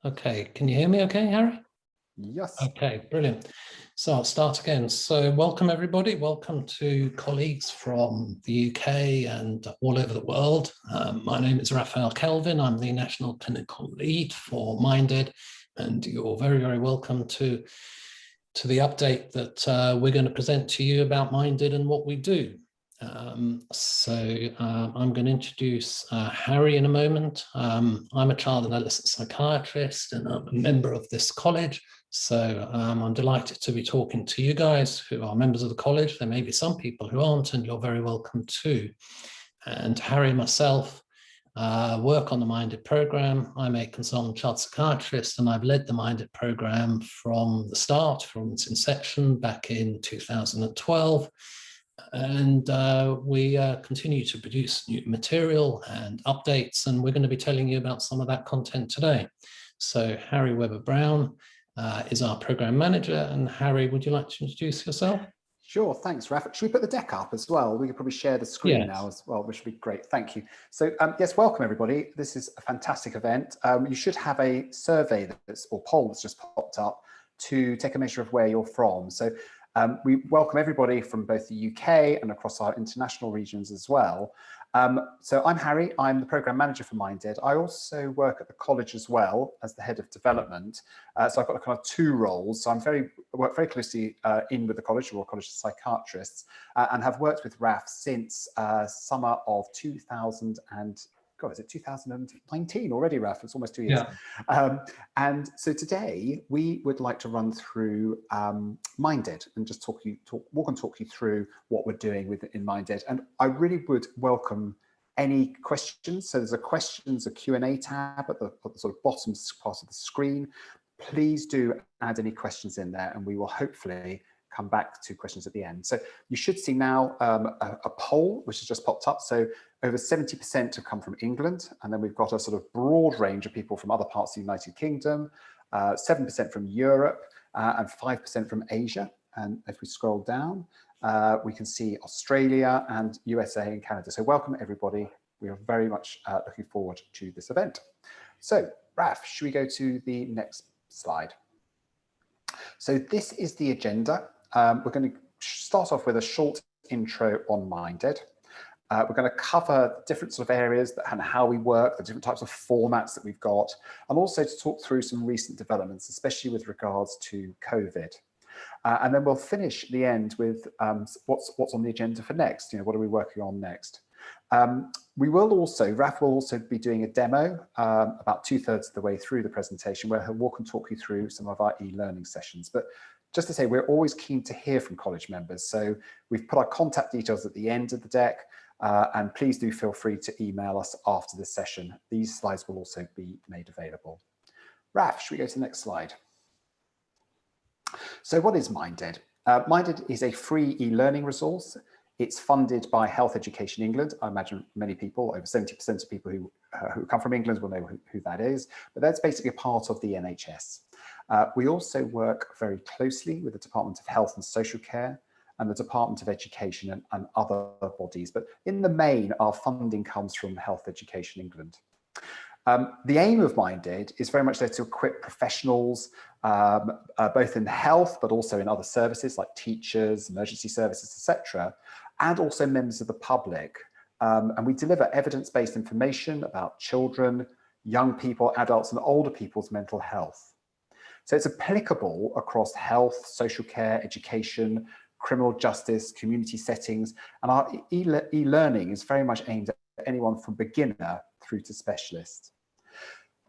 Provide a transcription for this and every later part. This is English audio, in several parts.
Okay, can you hear me okay, Harry? Yes. Okay, brilliant. So I'll start again. So welcome everybody. Welcome to colleagues from the UK and all over the world. My name is Raphael Kelvin. I'm the National Clinical Lead for Minded, and you're very, very welcome to the update that we're going to present to you about Minded and what we do. I'm going to introduce Harry in a moment. I'm a child and adolescent psychiatrist and I'm a member of this college. So I'm delighted to be talking to you guys who are members of the college. There may be some people who aren't, and you're very welcome too. And Harry and myself work on the Minded program. I'm a consultant child psychiatrist, and I've led the Minded program from the start, from its inception back in 2012. And we continue to produce new material and updates, and we're going to be telling you about some of that content today. So Harry Webber-Brown is our program manager. And Harry, would you like to introduce yourself? Sure, thanks, Raf. Should we put the deck up as well? We could probably share the screen now as well, which would be great. Thank you. So yes, welcome everybody. This is a fantastic event. You should have a survey or poll that's just popped up to take a measure of where you're from. So we welcome everybody from both the UK and across our international regions as well. So I'm Harry, I'm the program manager for Minded. I also work at the college as well as the head of development. So I've got kind of two roles. So I work very closely in with the college, Royal College of Psychiatrists, and have worked with RAF since summer of 2019 already, Raf? It's almost 2 years. Yeah. And so today we would like to run through Minded and just talk you through what we're doing in Minded. And I really would welcome any questions. So there's a Q&A tab at the sort of bottom part of the screen. Please do add any questions in there, and we will hopefully come back to questions at the end. So you should see now a poll which has just popped up. So over 70% have come from England, and then we've got a sort of broad range of people from other parts of the United Kingdom, 7% from Europe, and 5% from Asia. And if we scroll down, we can see Australia and USA and Canada. So welcome everybody. We are very much looking forward to this event. So Raf, should we go to the next slide? So this is the agenda. We're going to start off with a short intro on Minded. We're going to cover different sort of areas and how we work, the different types of formats that we've got, and also to talk through some recent developments, especially with regards to COVID. And then we'll finish at the end with what's on the agenda for next. What are we working on next? Raf will also be doing a demo about 2/3 of the way through the presentation, where he'll walk and talk you through some of our e-learning sessions. But just to say, we're always keen to hear from college members. So we've put our contact details at the end of the deck, and please do feel free to email us after this session. These slides will also be made available. Raf, should we go to the next slide? So what is Minded? Minded is a free e-learning resource. It's funded by Health Education England. I imagine many people, over 70% of people who come from England will know who that is, but that's basically a part of the NHS. We also work very closely with the Department of Health and Social Care and the Department of Education and other bodies, but in the main, our funding comes from Health Education England. The aim of Minded is very much there to equip professionals, both in health, but also in other services like teachers, emergency services, etc., and also members of the public. And we deliver evidence-based information about children, young people, adults, and older people's mental health. So it's applicable across health, social care, education, criminal justice, community settings, and our e-learning is very much aimed at anyone from beginner through to specialist.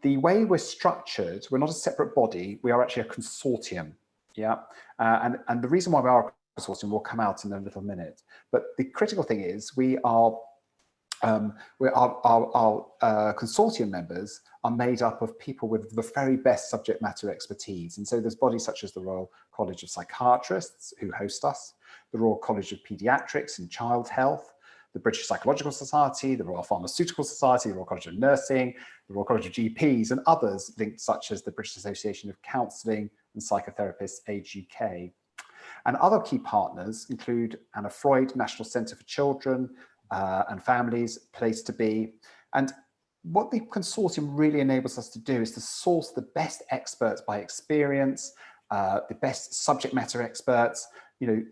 The way we're structured, we're not a separate body, we are actually a consortium, yeah? And the reason why we are a consortium will come out in a little minute, but the critical thing is our consortium members are made up of people with the very best subject matter expertise. And so there's bodies such as the Royal College of Psychiatrists who host us, the Royal College of Paediatrics and Child Health, the British Psychological Society, the Royal Pharmaceutical Society, the Royal College of Nursing, the Royal College of GPs, and others linked such as the British Association of Counselling and Psychotherapists, Age UK. And other key partners include Anna Freud National Centre for Children and Families, Place to Be. And what the consortium really enables us to do is to source the best experts by experience, the best subject matter experts,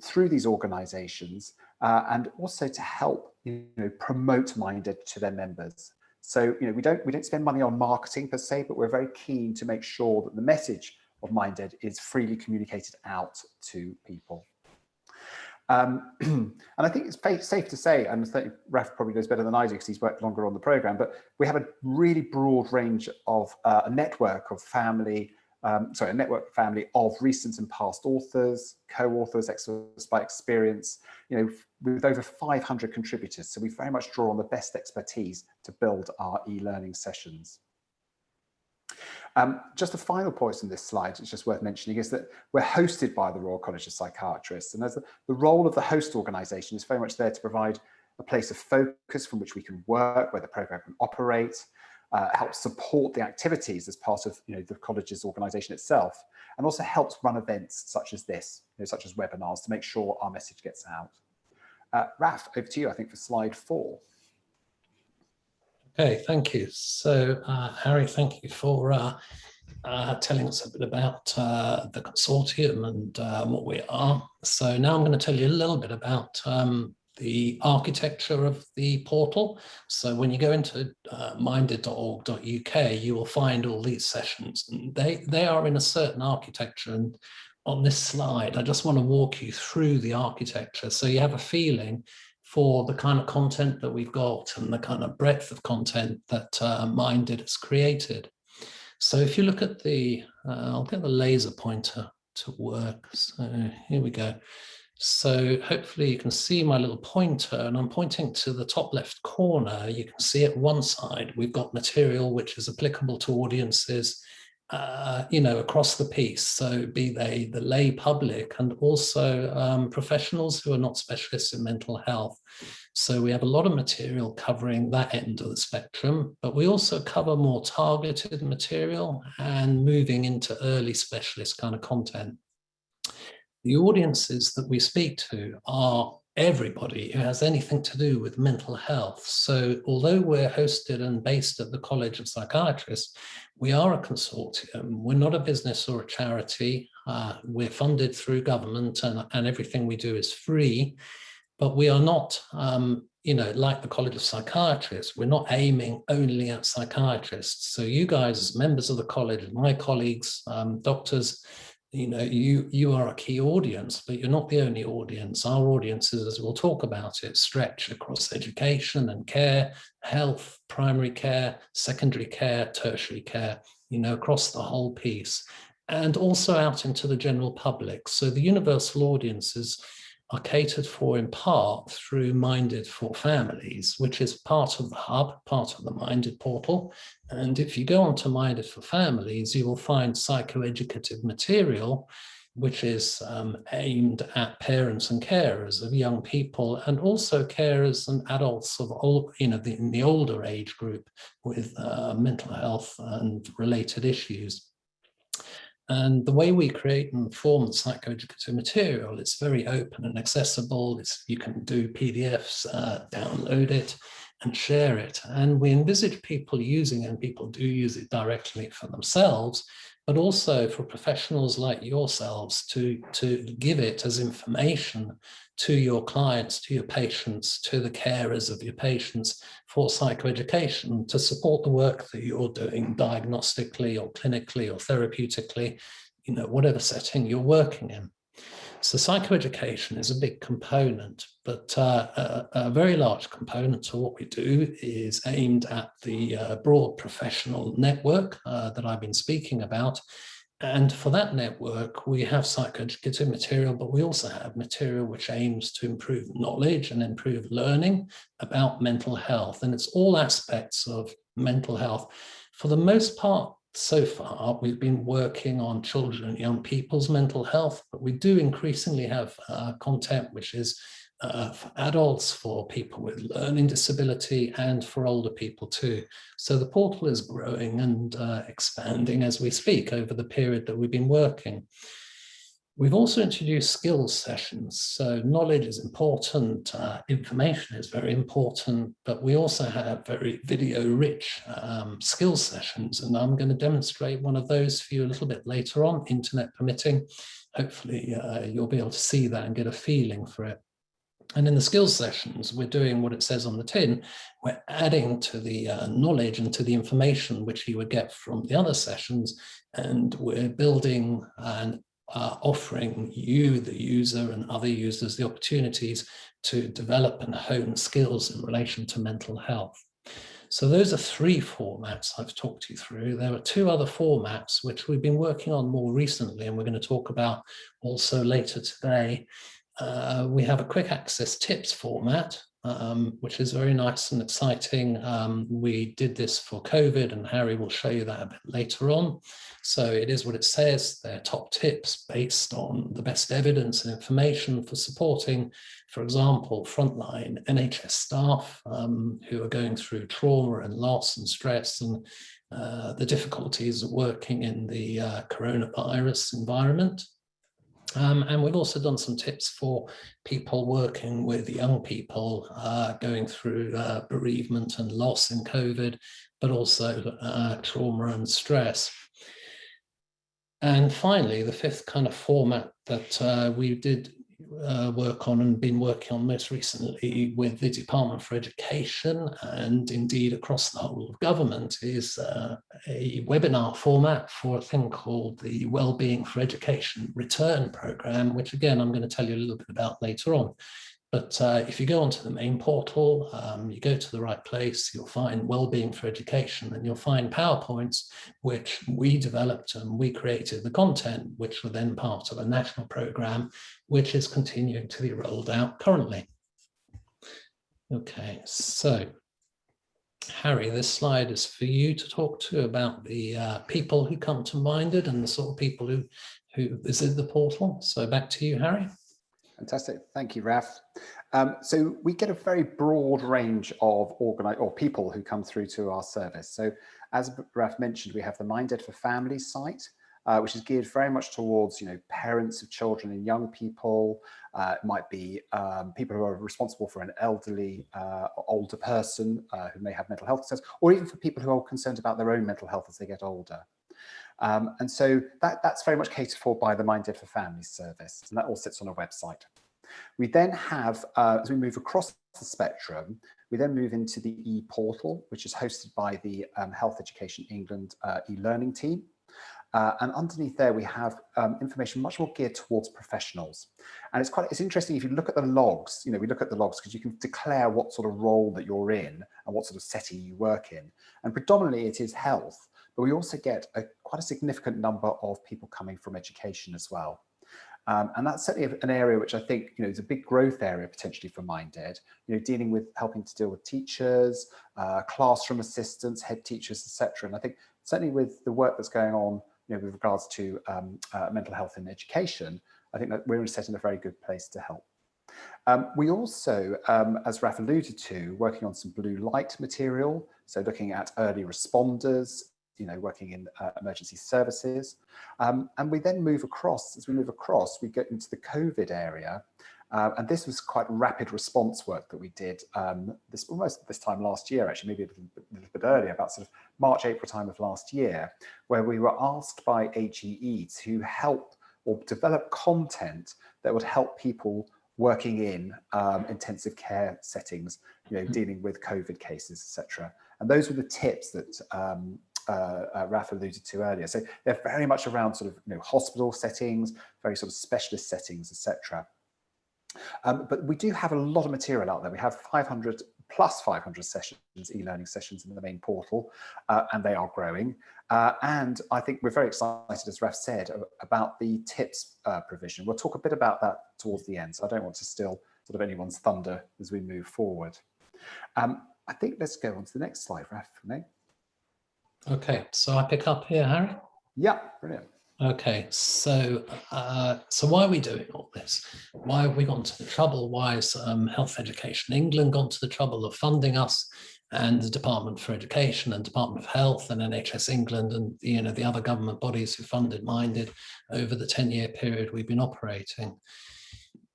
through these organizations, and also to help, promote Minded to their members. So, we don't spend money on marketing per se, but we're very keen to make sure that the message of Minded is freely communicated out to people. And I think it's safe to say, and I think Raf probably knows better than I do because he's worked longer on the program, but we have a really broad range of a network of family of recent and past authors, co-authors, experts by experience, with over 500 contributors. So we very much draw on the best expertise to build our e-learning sessions. Just a final point on this slide, it's just worth mentioning, is that we're hosted by the Royal College of Psychiatrists. And as the role of the host organisation is very much there to provide a place of focus from which we can work, where the programme can operate, help support the activities as part of the college's organisation itself, and also helps run events such as this, such as webinars, to make sure our message gets out. Raf, over to you, I think, for slide 4. Okay, thank you. So, Harry, thank you for telling us a bit about the consortium and what we are. So now I'm going to tell you a little bit about the architecture of the portal. So when you go into minded.org.uk, you will find all these sessions, and they are in a certain architecture. And on this slide, I just want to walk you through the architecture so you have a feeling for the kind of content that we've got and the kind of breadth of content that Minded has created. So if you look at the, I'll get the laser pointer to work. So here we go. So hopefully you can see my little pointer, and I'm pointing to the top left corner. You can see at one side, we've got material which is applicable to audiences across the piece. So be they the lay public and also professionals who are not specialists in mental health. So we have a lot of material covering that end of the spectrum, but we also cover more targeted material and moving into early specialist kind of content. The audiences that we speak to are everybody who has anything to do with mental health. So although we're hosted and based at the College of Psychiatrists, we are a consortium. We're not a business or a charity. We're funded through government, and everything we do is free. But we are not, like the College of Psychiatrists, we're not aiming only at psychiatrists. So you guys, as members of the college, my colleagues, doctors, you are a key audience, but you're not the only audience. Our audiences, as we'll talk about it, stretch across education and care, health, primary care, secondary care, tertiary care, across the whole piece, and also out into the general public. So the universal audiences are catered for in part through Minded for Families, which is part of the hub, part of the Minded portal. And if you go on to Minded for Families, you will find psychoeducative material, which is aimed at parents and carers of young people, and also carers and adults of in the older age group with mental health and related issues. And the way we create and form the psychoeducative material, it's very open and accessible. You can do PDFs, download it and share it. And we envisage people using it, and people do use it directly for themselves, but also for professionals like yourselves to give it as information to your clients, to your patients, to the carers of your patients for psychoeducation, to support the work that you're doing diagnostically or clinically or therapeutically, whatever setting you're working in. So psychoeducation is a big component, but a very large component to what we do is aimed at the broad professional network that I've been speaking about. And for that network, we have psychoeducative material, but we also have material which aims to improve knowledge and improve learning about mental health. And it's all aspects of mental health. For the most part, so far, we've been working on children and young people's mental health, but we do increasingly have content which is for adults, for people with learning disability, and for older people too. So the portal is growing and expanding as we speak over the period that we've been working. We've also introduced skills sessions. So knowledge is important, information is very important, but we also have very video-rich skills sessions. And I'm going to demonstrate one of those for you a little bit later on, internet permitting. Hopefully you'll be able to see that and get a feeling for it. And in the skills sessions, we're doing what it says on the tin. We're adding to the knowledge and to the information which you would get from the other sessions, and we're building and offering you, the user, and other users the opportunities to develop and hone skills in relation to mental health. So those are 3 formats I've talked you through. There are 2 other formats which we've been working on more recently, and we're going to talk about also later today. We have a quick access tips format, which is very nice and exciting. We did this for COVID, and Harry will show you that a bit later on. So it is what it says. They're top tips based on the best evidence and information for supporting, for example, frontline NHS staff who are going through trauma and loss and stress and the difficulties of working in the coronavirus environment. And we've also done some tips for people working with young people going through bereavement and loss in COVID, but also trauma and stress. And finally, the 5th kind of format that we did work on and been working on most recently with the Department for Education and indeed across the whole of government is a webinar format for a thing called the Wellbeing for Education Return Programme, which again, I'm going to tell you a little bit about later on. But if you go onto the main portal, you go to the right place, you'll find Wellbeing for Education, and you'll find PowerPoints, which we developed and we created the content, which were then part of a national programme, which is continuing to be rolled out currently. Okay, so Harry, this slide is for you to talk to about the people who come to Minded and the sort of people who visit the portal. So back to you, Harry. Fantastic. Thank you, Raf. So we get a very broad range of people who come through to our service. So as Raf mentioned, we have the Minded for Families site, which is geared very much towards, parents of children and young people. It might be people who are responsible for an elderly, older person who may have mental health concerns, or even for people who are concerned about their own mental health as they get older. And so that's very much catered for by the Minded for Families service, and that all sits on a website. We then have, as we move across the spectrum, we then move into the e-portal, which is hosted by the Health Education England e-learning team. And underneath there, we have information much more geared towards professionals. And it's interesting if you look at the logs, we look at the logs because you can declare what sort of role that you're in and what sort of setting you work in. And predominantly it is health, but we also get quite a significant number of people coming from education as well. And that's certainly an area which I think is a big growth area potentially for Minded, dealing with helping to deal with teachers, classroom assistants, head teachers, etc. And I think certainly with the work that's going on with regards to mental health in education, I think that we're set in a very good place to help. We also, as Raf alluded to, working on some blue light material, so looking at early responders, working in emergency services. And we then move across, we get into the COVID area. And this was quite rapid response work that we did almost this time last year, actually, maybe a little bit earlier, about sort of March, April time of last year, where we were asked by HEE to help or develop content that would help people working in intensive care settings, dealing with COVID cases, etc. And those were the tips that Raf alluded to earlier. So they're very much around sort of hospital settings, very sort of specialist settings, etc. But we do have a lot of material out there. We have 500 sessions, e-learning sessions in the main portal, and they are growing. And I think we're very excited, as Raf said, about the tips provision. We'll talk a bit about that towards the end, so I don't want to steal sort of anyone's thunder as we move forward. I think let's go on to the next slide, Raf, for me. Okay, so I pick up here, Harry? Yeah, brilliant. Okay, so why are we doing all this? Why have we gone to the trouble? Why has Health Education England gone to the trouble of funding us? and the Department for Education and Department of Health and NHS England and the other government bodies who funded Minded over the 10-year period we've been operating.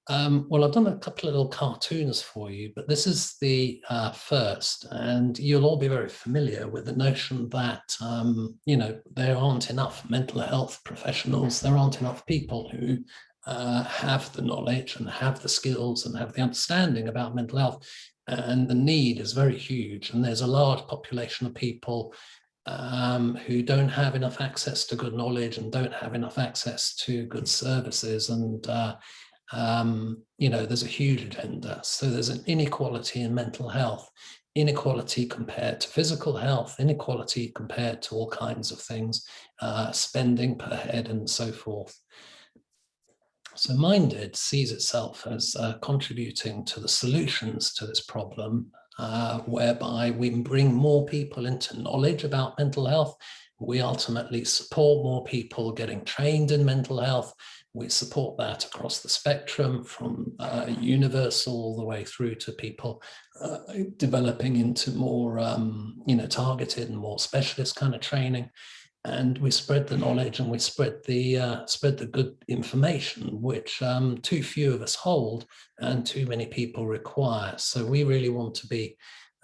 Well, I've done a couple of little cartoons for you, but this is the first, and you'll all be very familiar with the notion that, there aren't enough mental health professionals, there aren't enough people who have the knowledge and have the skills and have the understanding about mental health, and the need is very huge, and there's a large population of people who don't have enough access to good knowledge and don't have enough access to good services, and there's a huge agenda. So there's an inequality in mental health, inequality compared to physical health, inequality compared to all kinds of things, spending per head and so forth. So Minded sees itself as contributing to the solutions to this problem, whereby we bring more people into knowledge about mental health. We ultimately support more people getting trained in mental health. We support that across the spectrum, from universal all the way through to people developing into more targeted and more specialist kind of training. And we spread the knowledge and we spread the good information, which too few of us hold and too many people require. So we really want to be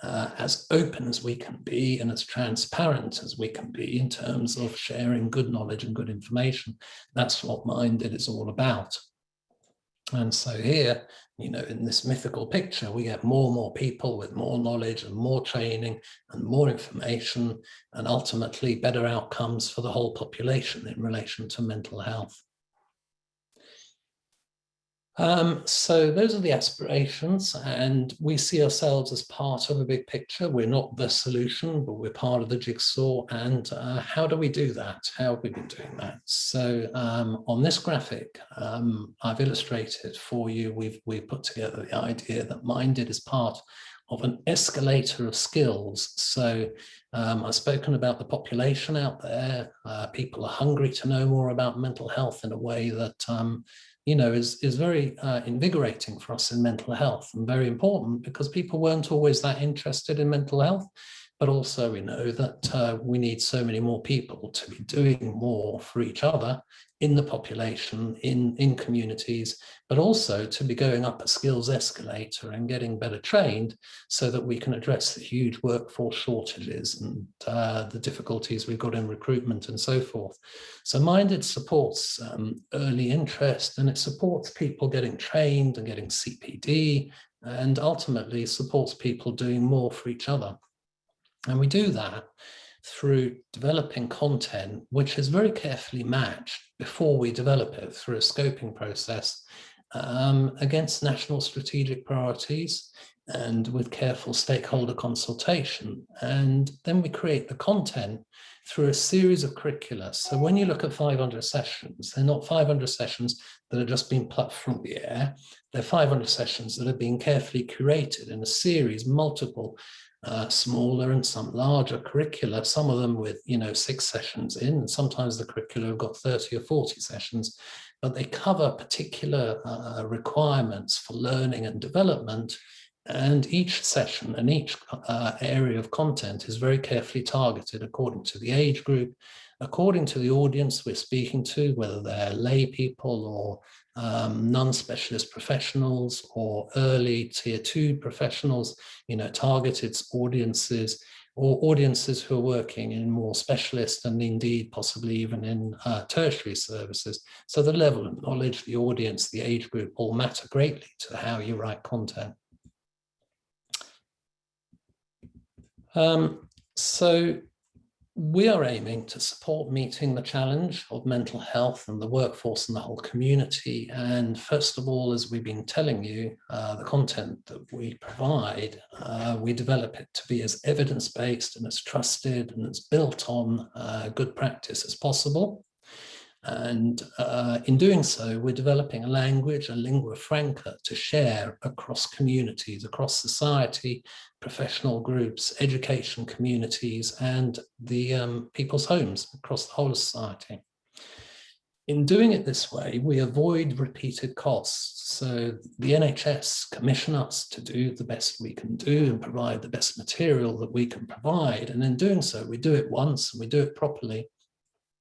as open as we can be and as transparent as we can be in terms of sharing good knowledge and good information. That's what Minded is all about. And so here, in this mythical picture, we get more and more people with more knowledge and more training and more information, and ultimately better outcomes for the whole population in relation to mental health. So those are the aspirations, and we see ourselves as part of a big picture. We're not the solution, but we're part of the jigsaw. And how do we do that? How have we been doing that? So on this graphic, I've illustrated for you, we've put together the idea that Minded is part of an escalator of skills. So I've spoken about the population out there. People are hungry to know more about mental health in a way that is very invigorating for us in mental health, and very important because people weren't always that interested in mental health. But also we know that we need so many more people to be doing more for each other in the population, in communities, but also to be going up a skills escalator and getting better trained so that we can address the huge workforce shortages and the difficulties we've got in recruitment and so forth. So Minded supports early interest, and it supports people getting trained and getting CPD, and ultimately supports people doing more for each other. And we do that through developing content, which is very carefully matched before we develop it through a scoping process against national strategic priorities and with careful stakeholder consultation. And then we create the content through a series of curricula. So when you look at 500 sessions, they're not 500 sessions that are just being plucked from the air. They're 500 sessions that are being carefully curated in a series, multiple smaller and some larger curricula, some of them with 6 sessions in, and sometimes the curricula have got 30 or 40 sessions, but they cover particular requirements for learning and development. And each session and each area of content is very carefully targeted according to the age group, according to the audience we're speaking to, whether they're lay people or non-specialist professionals or early tier 2 professionals, targeted audiences, or audiences who are working in more specialist and indeed possibly even in tertiary services. So the level of knowledge, the audience, the age group all matter greatly to how you write content. So we are aiming to support meeting the challenge of mental health and the workforce and the whole community. And first of all, as we've been telling you, the content that we provide, we develop it to be as evidence-based and as trusted and as built on good practice as possible. And in doing so, we're developing a language, a lingua franca, to share across communities, across society, professional groups, education communities, and the people's homes across the whole of society. In doing it this way, we avoid repeated costs. So the NHS commission us to do the best we can do and provide the best material that we can provide. And in doing so, we do it once and we do it properly.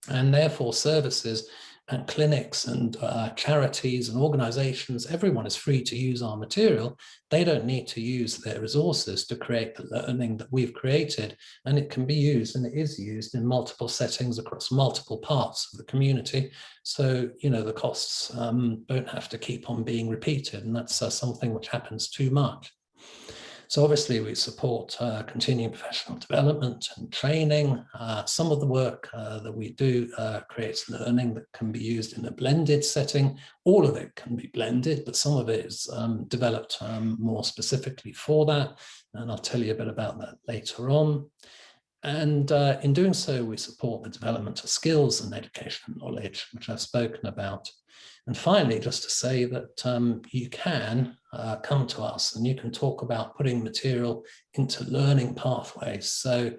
And therefore services and clinics and charities and organizations, everyone is free to use our material. They don't need to use their resources to create the learning that we've created. And it can be used, and it is used, in multiple settings across multiple parts of the community. So, you know, the costs don't have to keep on being repeated. And that's something which happens too much. So obviously we support continuing professional development and training. Some of the work that we do creates learning that can be used in a blended setting. All of it can be blended, but some of it is developed more specifically for that. And I'll tell you a bit about that later on. And in doing so, we support the development of skills and education and knowledge, which I've spoken about. And finally, just to say that you can come to us and you can talk about putting material into learning pathways. So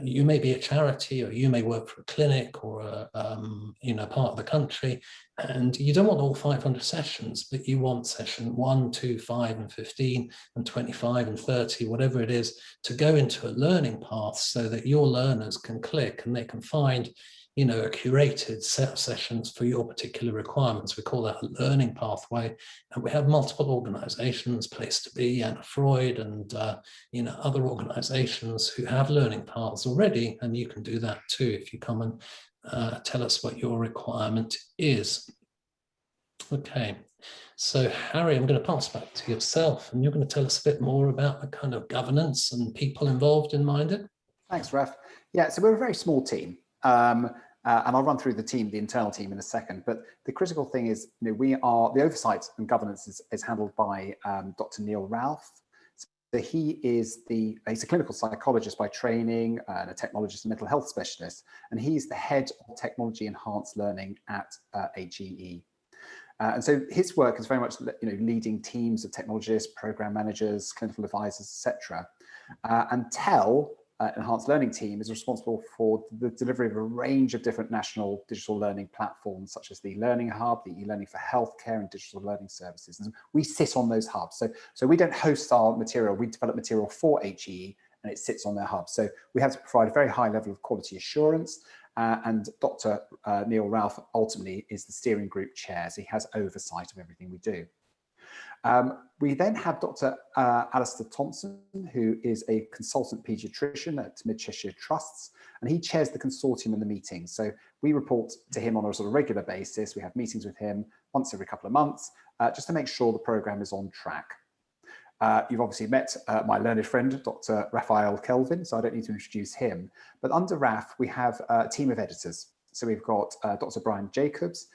you may be a charity, or you may work for a clinic or a part of the country, and you don't want all 500 sessions, but you want session 1, 2, 5, and 15, and 25, and 30, whatever it is, to go into a learning path so that your learners can click and they can find a curated set of sessions for your particular requirements. We call that a learning pathway. And we have multiple organizations, Place to Be, Anna Freud, and other organizations who have learning paths already. And you can do that too if you come and tell us what your requirement is. Okay, so Harry, I'm going to pass back to yourself, and you're going to tell us a bit more about the kind of governance and people involved in Minded. Thanks, Raf. Yeah, so we're a very small team. And I'll run through the internal team in a second. But the critical thing is, the oversight and governance is handled by Dr. Neil Ralph. So he's a clinical psychologist by training and a technologist and mental health specialist. And he's the head of technology enhanced learning at HEE. And so his work is very much, leading teams of technologists, program managers, clinical advisors, etc. And TEL, Enhanced Learning Team, is responsible for the delivery of a range of different national digital learning platforms, such as the Learning Hub, the eLearning for Healthcare, and digital learning services. And we sit on those hubs. So we don't host our material, we develop material for HEE, and it sits on their hub. So we have to provide a very high level of quality assurance. And Dr. Neil Ralph ultimately is the steering group chair, so he has oversight of everything we do. We then have Dr. Alistair Thompson, who is a consultant paediatrician at Mid Cheshire Trusts, and he chairs the consortium and the meetings. So we report to him on a sort of regular basis. We have meetings with him once every couple of months, just to make sure the programme is on track. You've obviously met my learned friend, Dr. Raphael Kelvin, so I don't need to introduce him. But under RAF, we have a team of editors. So we've got Dr. Brian Jacobs.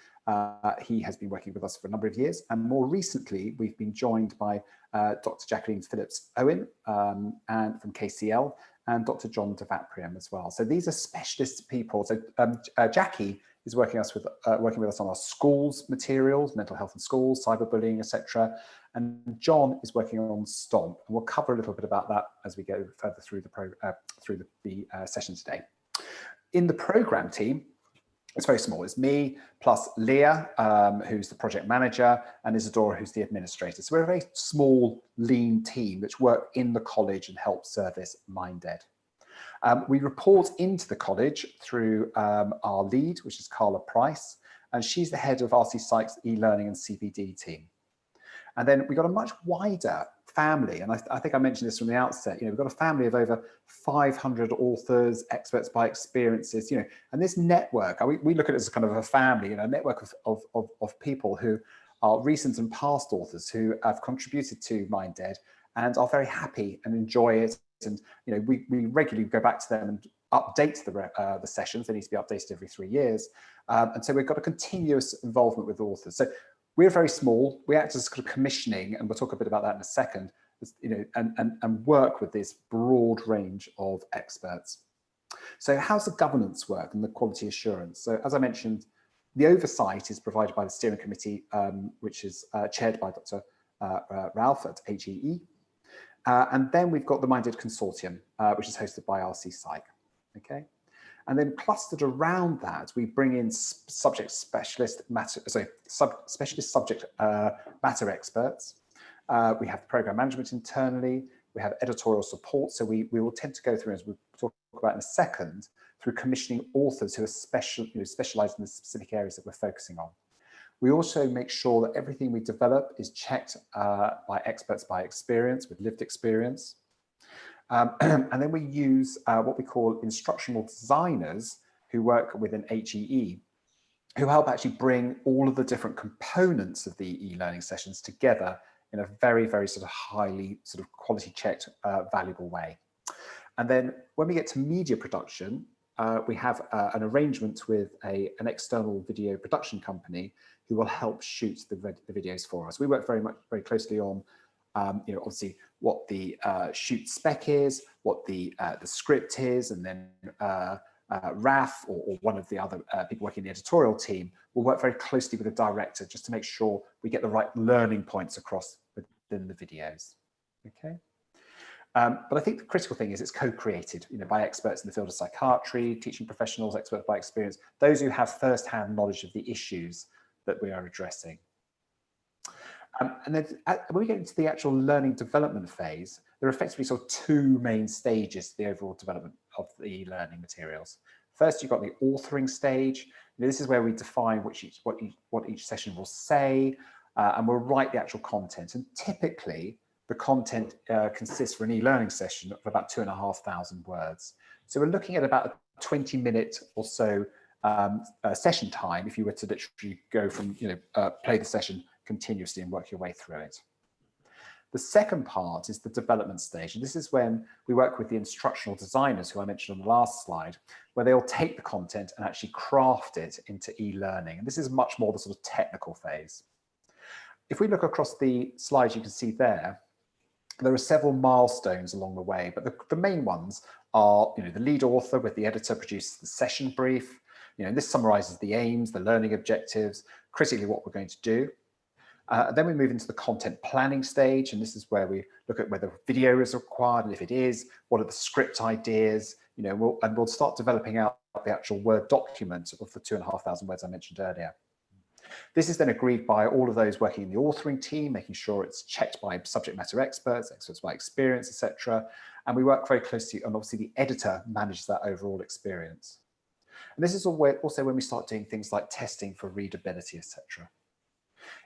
He has been working with us for a number of years. And more recently, we've been joined by Dr. Jacqueline Phillips-Owen and from KCL, and Dr. John Devapriam as well. So these are specialist people. So Jackie is working with us on our schools materials, mental health in schools, cyberbullying, etc. And John is working on STOMP, and we'll cover a little bit about that as we go further through the session today. In the program team, it's very small. It's me plus Leah, who's the project manager, and Isadora, who's the administrator. So we're a very small, lean team which work in the college and help service Minded. We report into the college through our lead, which is Carla Price, and she's the head of RC Psych's e-learning and CPD team. And then we've got a much wider family, and I think I mentioned this from the outset. We've got a family of over 500 authors, experts by experiences. And this network, we look at it as kind of a family, a network of people who are recent and past authors who have contributed to Minded and are very happy and enjoy it. And we regularly go back to them and update the sessions. They need to be updated every 3 years, and so we've got a continuous involvement with authors. So we're very small. We act as kind of commissioning, and we'll talk a bit about that in a second. And work with this broad range of experts. So how's the governance work and the quality assurance? So as I mentioned, the oversight is provided by the steering committee, which is chaired by Dr. Ralph at HEE. And then we've got the Minded Consortium, which is hosted by RC Psych. Okay. And then clustered around that, we bring in specialist subject matter experts. We have program management internally. We have editorial support. So we will tend to go through, as we'll talk about in a second, through commissioning authors who are specialized in the specific areas that we're focusing on. We also make sure that everything we develop is checked by experts by experience, with lived experience. And then we use what we call instructional designers who work within HEE, who help actually bring all of the different components of the e-learning sessions together in a very, very sort of highly sort of quality checked, valuable way. And then when we get to media production, we have an arrangement with an external video production company who will help shoot the videos for us. We work very closely on, obviously what the shoot spec is, what the script is, and then Raf or one of the other people working in the editorial team will work very closely with the director just to make sure we get the right learning points across within the videos. Okay. But I think the critical thing is it's co-created, by experts in the field of psychiatry, teaching professionals, experts by experience, those who have first-hand knowledge of the issues that we are addressing. And then when we get into the actual learning development phase, there are effectively sort of two main stages to the overall development of the learning materials. First, you've got the authoring stage. This is where we define what each session will say, and we'll write the actual content. And typically, the content consists for an e-learning session of about 2,500 words. So we're looking at about a 20-minute or so session time if you were to literally go from, play the session continuously and work your way through it. The second part is the development stage. And this is when we work with the instructional designers who I mentioned on the last slide, where they'll take the content and actually craft it into e-learning. And this is much more the sort of technical phase. If we look across the slides, you can see there are several milestones along the way, but the main ones are, the lead author with the editor produces the session brief. This summarizes the aims, the learning objectives, critically what we're going to do. Then we move into the content planning stage, and this is where we look at whether video is required, and if it is, what are the script ideas, and we'll start developing out the actual Word document of the 2,500 words I mentioned earlier. This is then agreed by all of those working in the authoring team, making sure it's checked by subject matter experts, experts by experience, etc. And we work very closely, and obviously the editor manages that overall experience. And this is also when we start doing things like testing for readability, etc.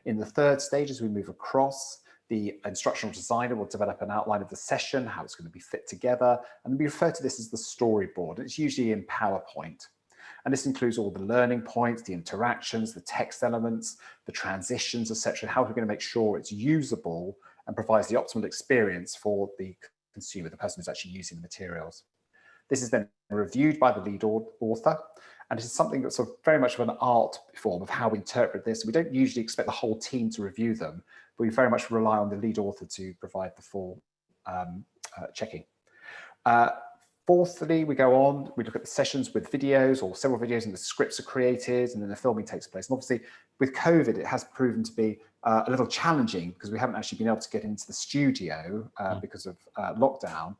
In the third stage, as we move across, the instructional designer will develop an outline of the session, how it's going to be fit together, and we refer to this as the storyboard. It's usually in PowerPoint. And this includes all the learning points, the interactions, the text elements, the transitions, etc. How we're going to make sure it's usable and provides the optimal experience for the consumer, the person who's actually using the materials. This is then reviewed by the lead author, and it is something that's sort of very much of an art form of how we interpret this. We don't usually expect the whole team to review them, but we very much rely on the lead author to provide the full checking. Fourthly, we go on, we look at the sessions with videos or several videos, and the scripts are created, and then the filming takes place. And obviously, with COVID, it has proven to be a little challenging because we haven't actually been able to get into the studio because of lockdown.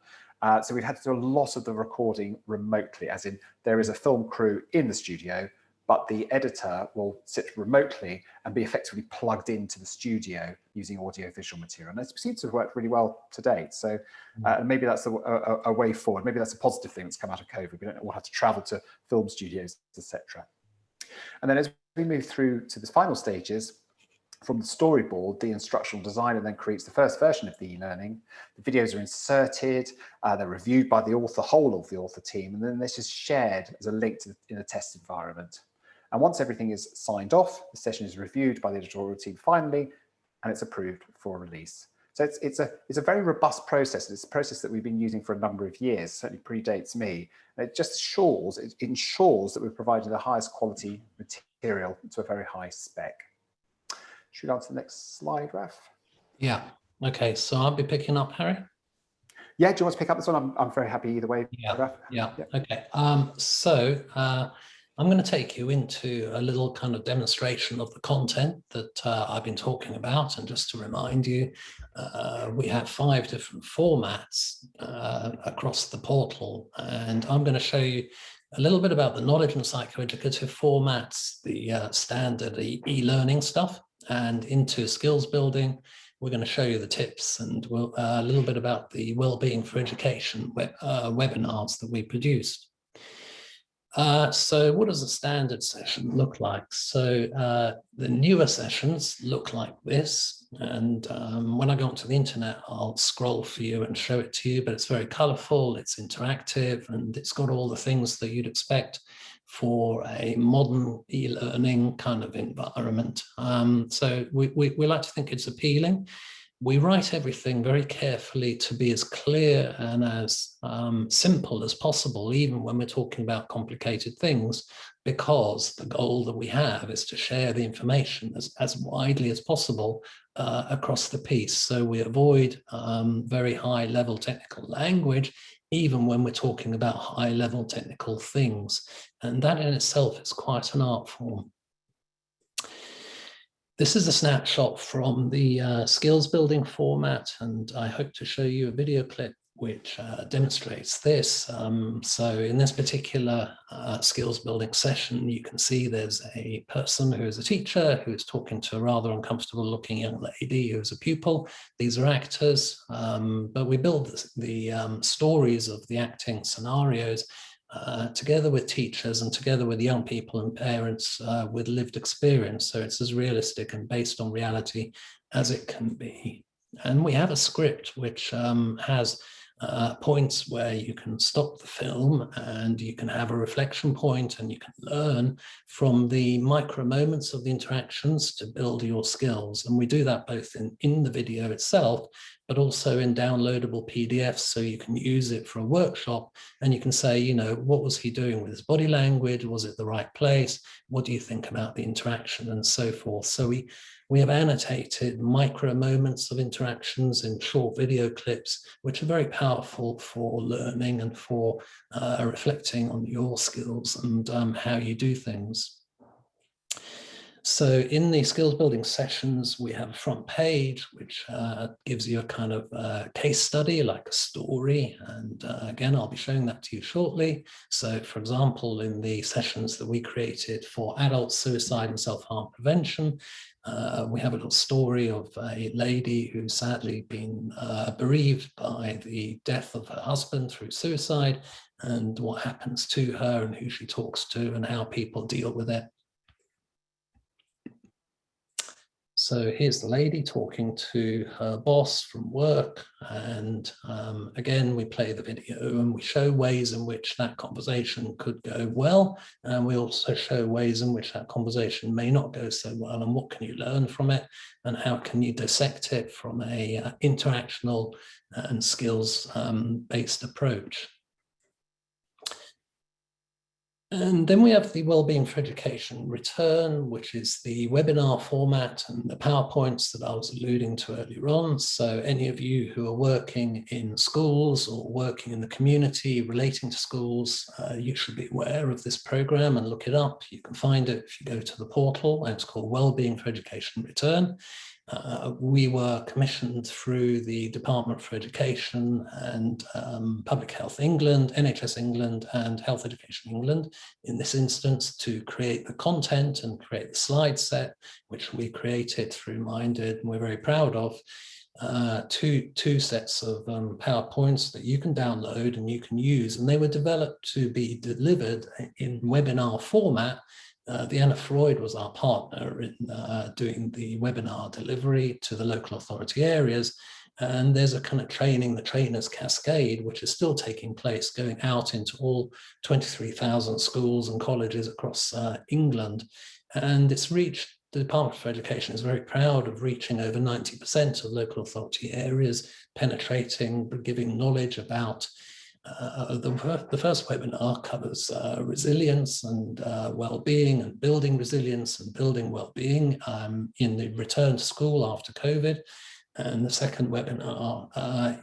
So we've had to do a lot of the recording remotely, as in there is a film crew in the studio, but the editor will sit remotely and be effectively plugged into the studio using audio-visual material. And it seems to have worked really well to date. So maybe that's a way forward. Maybe that's a positive thing that's come out of COVID. We don't all have to travel to film studios, etc. And then as we move through to the final stages, from the storyboard, the instructional designer then creates the first version of the e-learning. The videos are inserted, they're reviewed by the whole of the author team, and then this is shared as a link in a test environment. And once everything is signed off, the session is reviewed by the editorial team finally, and it's approved for release. So it's a very robust process. It's a process that we've been using for a number of years, certainly predates me. And it ensures that we're providing the highest quality material to a very high spec. Should we go on to the next slide, Raf? Yeah. Okay. So I'll be picking up, Harry. Yeah. Do you want to pick up this one? I'm very happy either way, Yeah. Raf. Yeah. Yeah. Okay. So I'm going to take you into a little kind of demonstration of the content that I've been talking about. And just to remind you, we have 5 different formats across the portal. And I'm going to show you a little bit about the knowledge and psychoeducative formats, the standard e-learning stuff, and into skills building. We're going to show you the tips and a little bit about the Wellbeing for Education webinars that we produced. So what does a standard session look like? So the newer sessions look like this. And when I go onto the internet, I'll scroll for you and show it to you, but it's very colorful, it's interactive, and it's got all the things that you'd expect for a modern e-learning kind of environment. So we like to think it's appealing. We write everything very carefully to be as clear and as simple as possible, even when we're talking about complicated things, because the goal that we have is to share the information as widely as possible across the piece. So we avoid very high level technical language, even when we're talking about high level technical things. And that in itself is quite an art form. This is a snapshot from the skills building format, and I hope to show you a video clip which demonstrates this. So in this particular skills building session, you can see there's a person who is a teacher who is talking to a rather uncomfortable looking young lady who is a pupil. These are actors, but we build the stories of the acting scenarios together with teachers and together with young people and parents with lived experience. So it's as realistic and based on reality as it can be. And we have a script which has points where you can stop the film and you can have a reflection point and you can learn from the micro moments of the interactions to build your skills. And we do that both in the video itself, but also in downloadable PDFs, so you can use it for a workshop and you can say, you know, what was he doing with his body language? Was it the right place? What do you think about the interaction and so forth? So we have annotated micro moments of interactions in short video clips, which are very powerful for learning and for reflecting on your skills and how you do things. So in the skills building sessions, we have a front page, which gives you a kind of case study, like a story. And again, I'll be showing that to you shortly. So for example, in the sessions that we created for adult suicide and self-harm prevention, we have a little story of a lady who's sadly been bereaved by the death of her husband through suicide, and what happens to her and who she talks to and how people deal with it. So here's the lady talking to her boss from work, and again, we play the video and we show ways in which that conversation could go well, and we also show ways in which that conversation may not go so well, and what can you learn from it, and how can you dissect it from a interactional and skills based approach. And then we have the Wellbeing for Education return, which is the webinar format and the PowerPoints that I was alluding to earlier on. So any of you who are working in schools or working in the community relating to schools, you should be aware of this program and look it up. You can find it if you go to the portal, and it's called Wellbeing for Education Return. We were commissioned through the Department for Education and Public Health England, NHS England and Health Education England in this instance to create the content and create the slide set, which we created through Minded, and we're very proud of. Two sets of PowerPoints that you can download and you can use, and they were developed to be delivered in webinar format. The Anna Freud was our partner in doing the webinar delivery to the local authority areas. And there's a kind of training, the trainers cascade, which is still taking place, going out into all 23,000 schools and colleges across England. And it's reached, the Department for Education is very proud of reaching over 90% of local authority areas, penetrating, giving knowledge about the first webinar covers resilience and well-being and building resilience and building well-being in the return to school after COVID. And the second webinar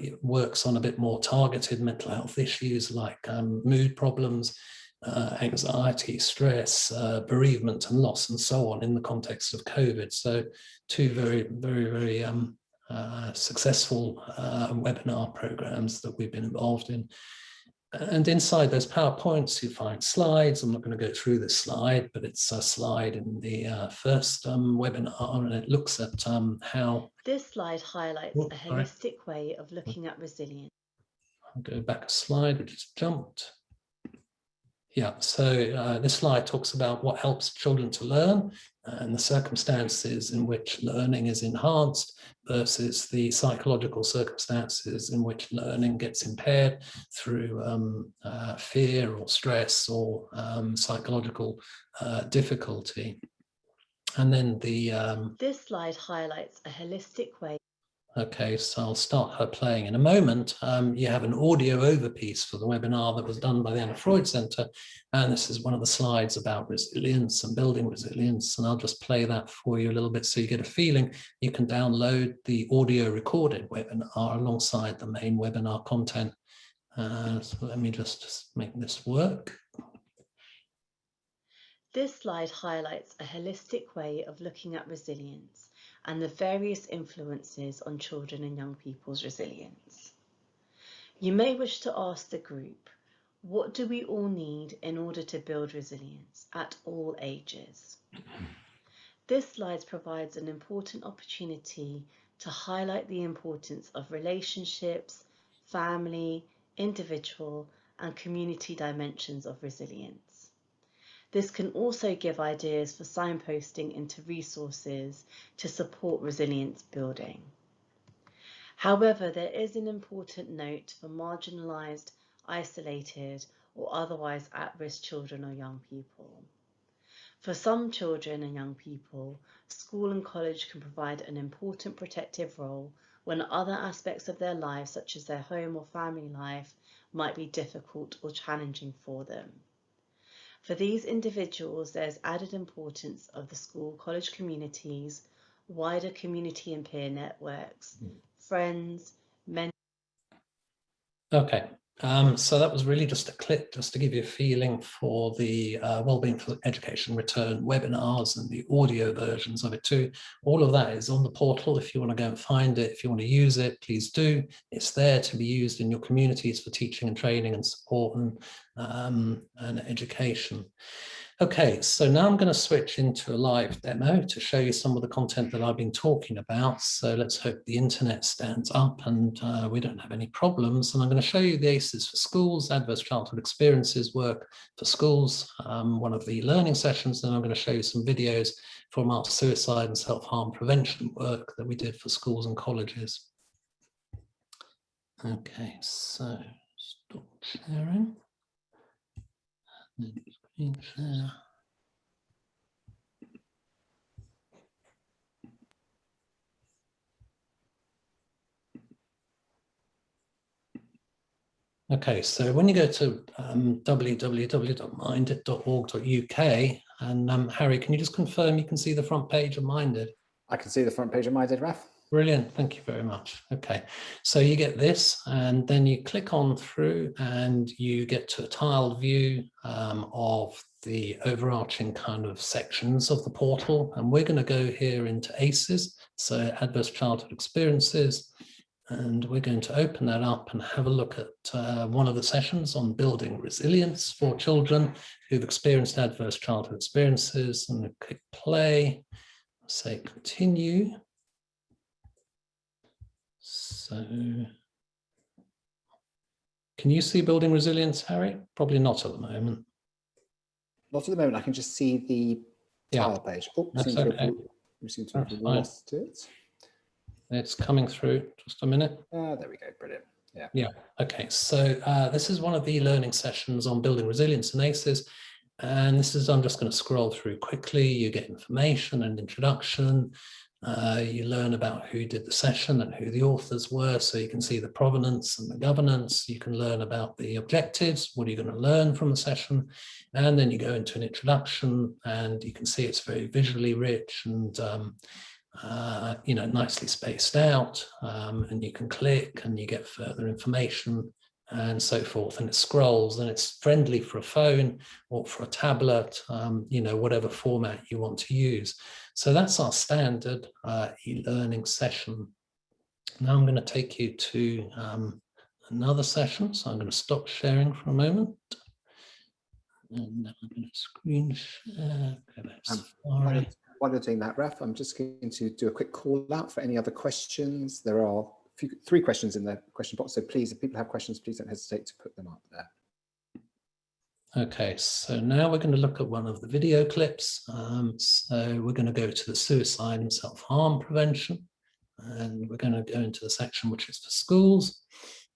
it works on a bit more targeted mental health issues like mood problems anxiety, stress, bereavement and loss and so on in the context of COVID. So two very, very, very successful webinar programs that we've been involved in. And inside those PowerPoints, you find slides. I'm not going to go through this slide, but it's a slide in the first webinar, and it looks at how... This slide highlights a holistic way of looking at resilience. I'll go back a slide, we just jumped. Yeah, so this slide talks about what helps children to learn and the circumstances in which learning is enhanced versus the psychological circumstances in which learning gets impaired through fear or stress or psychological difficulty. And then this slide highlights a holistic way. Okay, so I'll start her playing in a moment. You have an audio overpiece for the webinar that was done by the Anna Freud Center. And this is one of the slides about resilience and building resilience. And I'll just play that for you a little bit so you get a feeling. You can download the audio recorded webinar alongside the main webinar content. So let me just make this work. This slide highlights a holistic way of looking at resilience and the various influences on children and young people's resilience. You may wish to ask the group, what do we all need in order to build resilience at all ages? This slide provides an important opportunity to highlight the importance of relationships, family, individual, and community dimensions of resilience. This can also give ideas for signposting into resources to support resilience building. However, there is an important note for marginalised, isolated, or otherwise at-risk children or young people. For some children and young people, school and college can provide an important protective role when other aspects of their lives, such as their home or family life, might be difficult or challenging for them. For these individuals, there's added importance of the school-college communities, wider community and peer networks, friends, mentors. Okay, so that was really just a clip just to give you a feeling for the Wellbeing for Education Return webinars and the audio versions of it too. All of that is on the portal. If you want to go and find it, if you want to use it, please do. It's there to be used in your communities for teaching and training and support and education. Okay, so now I'm going to switch into a live demo to show you some of the content that I've been talking about. So let's hope the internet stands up and we don't have any problems. And I'm going to show you the ACEs for schools, adverse childhood experiences work for schools, one of the learning sessions. And I'm going to show you some videos from our suicide and self-harm prevention work that we did for schools and colleges. Okay, so stop sharing. Screen share. Okay, so when you go to www.minded.org.uk, and Harry, can you just confirm you can see the front page of Minded? I can see the front page of Minded, Raf. Brilliant, thank you very much. Okay, so you get this, and then you click on through and you get to a tiled view of the overarching kind of sections of the portal. And we're going to go here into ACEs, so adverse childhood experiences. And we're going to open that up and have a look at one of the sessions on building resilience for children who've experienced adverse childhood experiences. And click play, say continue. So, can you see building resilience, Harry? Probably not at the moment. Not at the moment. I can just see the tile page. Oh, we seem to have lost it. It's coming through. Just a minute. There we go. Brilliant. Yeah. Yeah. Okay. So this is one of the learning sessions on building resilience in ACEs. And this is, I'm just going to scroll through quickly. You get information and introduction. You learn about who did the session and who the authors were, so you can see the provenance and the governance. You can learn about the objectives, what are you going to learn from the session, and then you go into an introduction, and you can see it's very visually rich and nicely spaced out, and you can click and you get further information and so forth, and it scrolls, and it's friendly for a phone or for a tablet, whatever format you want to use. So that's our standard e-learning session. Now I'm going to take you to another session, so I'm going to stop sharing for a moment. And I'm going to screen share. While you're doing that, Raf, I'm just going to do a quick call out for any other questions. There are 3 questions in the question box, so please, if people have questions, please don't hesitate to put them up there. Okay, so now we're going to look at one of the video clips. So we're going to go to the suicide and self-harm prevention, and we're going to go into the section which is for schools.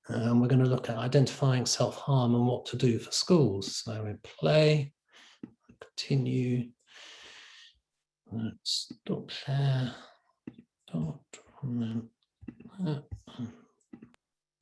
And we're going to look at identifying self-harm and what to do for schools. So we play, continue, stop share,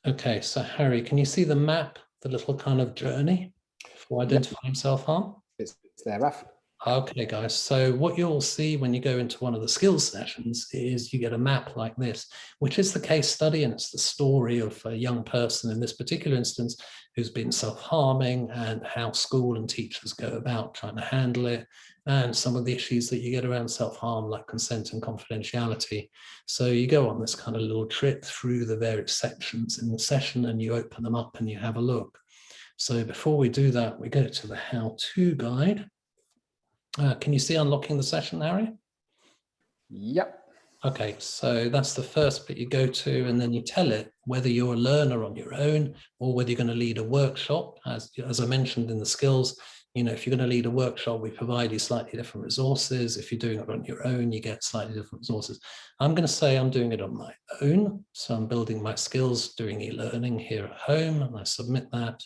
okay, so Harry, can you see the map, the little kind of journey for identifying self-harm? It's there, Raf. Okay, guys, so what you'll see when you go into one of the skills sessions is you get a map like this, which is the case study, and it's the story of a young person in this particular instance who's been self-harming, and how school and teachers go about trying to handle it, and some of the issues that you get around self-harm, like consent and confidentiality. So you go on this kind of little trip through the various sections in the session, and you open them up and you have a look. So before we do that, we go to the how-to guide. Can you see unlocking the session, Harry? Yep. Okay, so that's the first bit you go to, and then you tell it whether you're a learner on your own or whether you're going to lead a workshop. As I mentioned in the skills, if you're going to lead a workshop, we provide you slightly different resources. If you're doing it on your own, you get slightly different resources. I'm going to say I'm doing it on my own. So I'm building my skills doing e-learning here at home, and I submit that.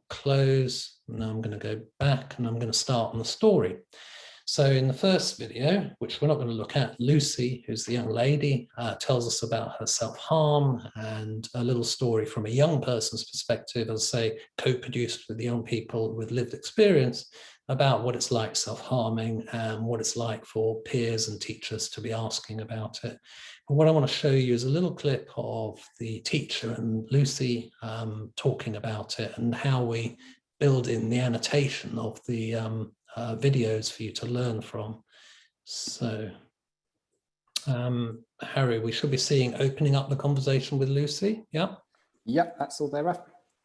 Close. Now I'm going to go back and I'm going to start on the story. So in the first video, which we're not going to look at, Lucy, who's the young lady, tells us about her self-harm and a little story from a young person's perspective, as I say, co-produced with the young people with lived experience about what it's like self-harming and what it's like for peers and teachers to be asking about it. But what I want to show you is a little clip of the teacher and Lucy talking about it, and how we build in the annotation of the videos for you to learn from. So, Harry, we should be seeing opening up the conversation with Lucy. Yeah? Yep, that's all there, Raf.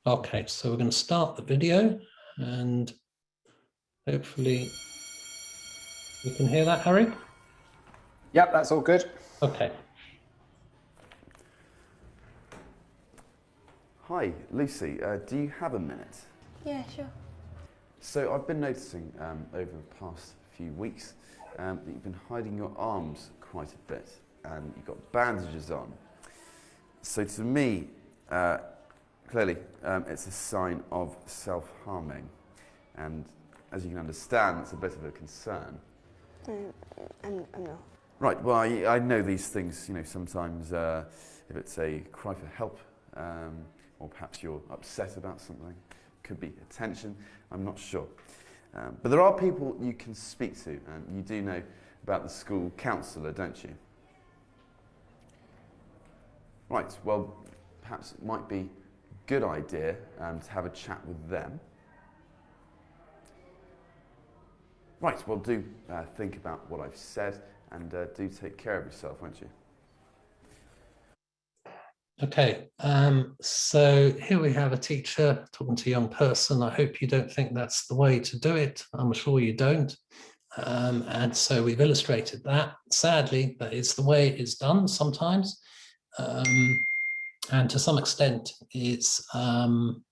Okay, so we're going to start the video, and hopefully you can hear that, Harry? Yep, that's all good. Okay. Hi, Lucy, do you have a minute? Yeah, sure. So I've been noticing over the past few weeks that you've been hiding your arms quite a bit, and you've got bandages on. So to me, clearly, it's a sign of self-harming, and as you can understand, it's a bit of a concern. I'm not. Right, well, I know these things, sometimes if it's a cry for help, or perhaps you're upset about something, could be attention, I'm not sure. But there are people you can speak to, and you do know about the school counsellor, don't you? Right, well, perhaps it might be a good idea to have a chat with them. Right, well, do think about what I've said, and do take care of yourself, won't you? Okay, so here we have a teacher talking to a young person. I hope you don't think that's the way to do it. I'm sure you don't. And so we've illustrated that. Sadly, that is the way it's done sometimes. And to some extent, it's an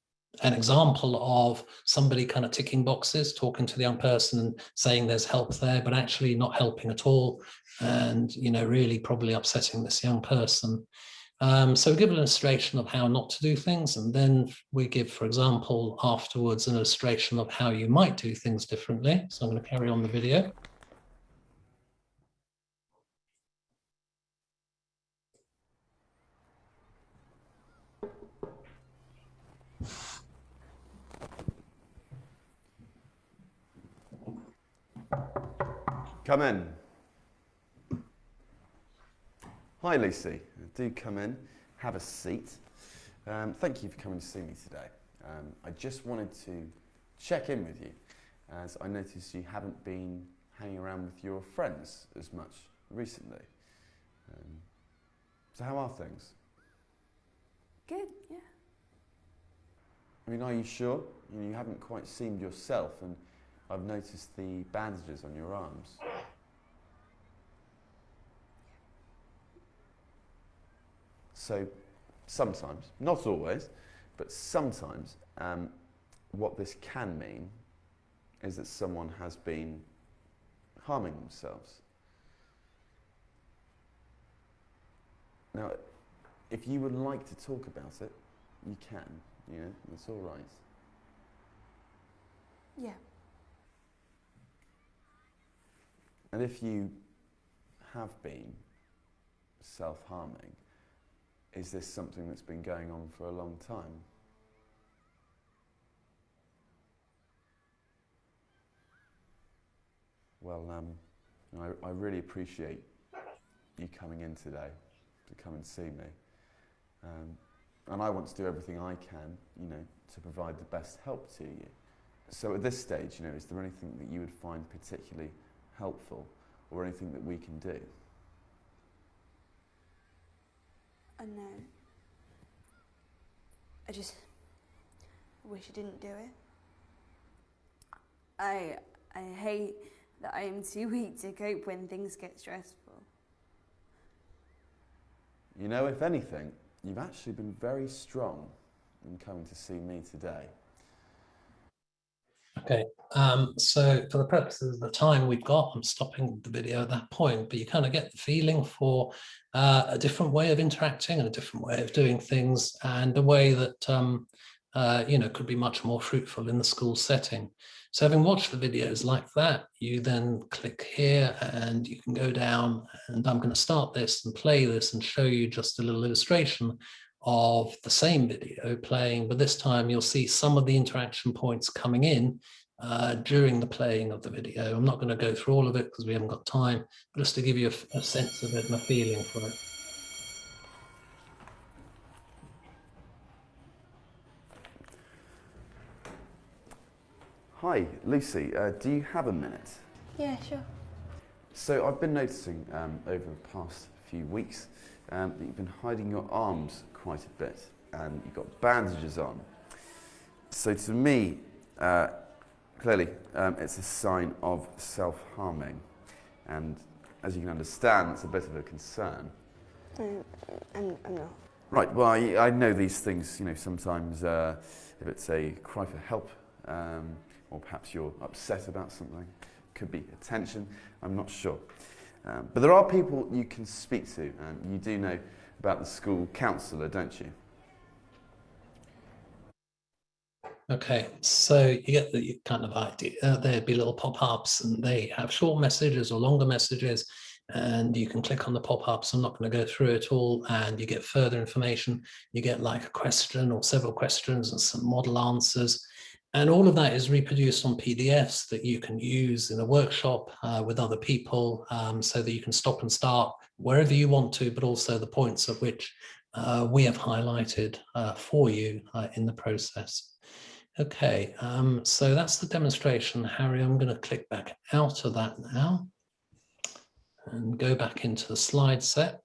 example of somebody kind of ticking boxes, talking to the young person and saying there's help there, but actually not helping at all. And, really probably upsetting this young person. So we give an illustration of how not to do things, and then we give, for example, afterwards an illustration of how you might do things differently. So I'm going to carry on the video. Come in. Hi, Lucy. Do come in, have a seat. Thank you for coming to see me today. I just wanted to check in with you, as I noticed you haven't been hanging around with your friends as much recently. So how are things? Good, yeah. I mean, are you sure? You haven't quite seemed yourself, and I've noticed the bandages on your arms. So sometimes, not always, but sometimes what this can mean is that someone has been harming themselves. Now, if you would like to talk about it, you can, it's all right. Yeah. And if you have been self-harming, is this something that's been going on for a long time? Well, I really appreciate you coming in today to come and see me. And I want to do everything I can, to provide the best help to you. So at this stage, is there anything that you would find particularly helpful, or anything that we can do? No. I just wish I didn't do it. I hate that I am too weak to cope when things get stressful. If anything, you've actually been very strong in coming to see me today. Okay, so for the purposes of the time we've got, I'm stopping the video at that point, but you kind of get the feeling for a different way of interacting and a different way of doing things, and a way that could be much more fruitful in the school setting. So having watched the videos like that, you then click here and you can go down, and I'm going to start this and play this and show you just a little illustration of the same video playing, but this time you'll see some of the interaction points coming in during the playing of the video. I'm not going to go through all of it because we haven't got time, but just to give you a sense of it and a feeling for it. Hi, Lucy, do you have a minute? Yeah, sure. So I've been noticing over the past few weeks that you've been hiding your arms quite a bit, and you've got bandages on. So to me, clearly, it's a sign of self-harming, and as you can understand, it's a bit of a concern. I'm not. Right, well, I know these things, sometimes if it's a cry for help, or perhaps you're upset about something, could be attention, I'm not sure. But there are people you can speak to, and you do know about the school counsellor, don't you? Okay, so you get the kind of idea. There'd be little pop-ups, and they have short messages or longer messages, and you can click on the pop-ups. I'm not going to go through it all, and you get further information. You get like a question or several questions and some model answers. And all of that is reproduced on PDFs that you can use in a workshop with other people, so that you can stop and start wherever you want to, but also the points at which we have highlighted for you in the process. Okay, so that's the demonstration, Harry. I'm going to click back out of that now and go back into the slide set.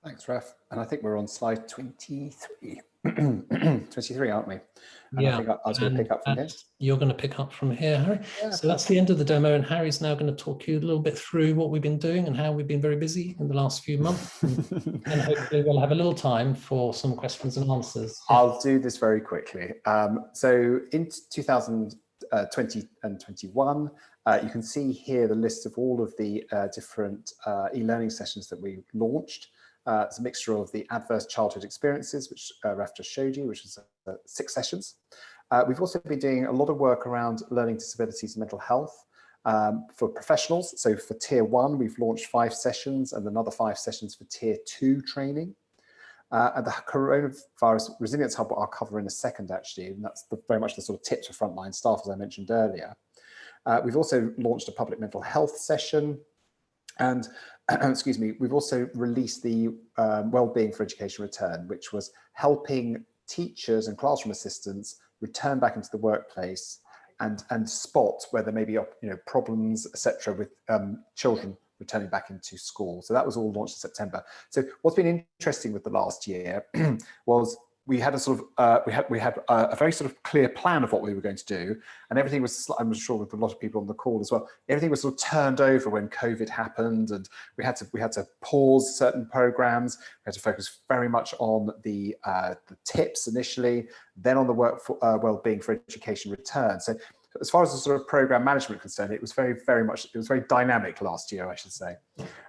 Thanks, Raf. And I think we're on slide 23. 23, aren't we? And Yeah, I think I was going to pick up from here. You're going to pick up from here, Harry. Yeah, so that's the end of the demo, and Harry's now going to talk you a little bit through what we've been doing and how we've been very busy in the last few months. And hopefully we'll have a little time for some questions and answers. I'll do this very quickly. So in 2020 and 21, you can see here the list of all of the different e-learning sessions that we launched. It's a mixture of the adverse childhood experiences, which Raf just showed you, which is 6 sessions. We've also been doing a lot of work around learning disabilities and mental health for professionals. So for Tier 1, we've launched 5 sessions and another 5 sessions for Tier 2 training. And the Coronavirus Resilience Hub I'll cover in a second, actually, and that's very much the sort of tips for frontline staff, as I mentioned earlier. We've also launched a public mental health session, and excuse me, we've also released the Wellbeing for Education Return, which was helping teachers and classroom assistants return back into the workplace and spot where there may be problems, etc., with children returning back into school. So that was all launched in September. So what's been interesting with the last year was we had a sort of we had a very sort of clear plan of what we were going to do, and everything was, I'm sure with a lot of people on the call as well, everything was sort of turned over when COVID happened, and we had to pause certain programs. We had to focus very much on the tips initially, then on the wellbeing for education return. So as far as the sort of program management concerned, it was very dynamic last year, I should say.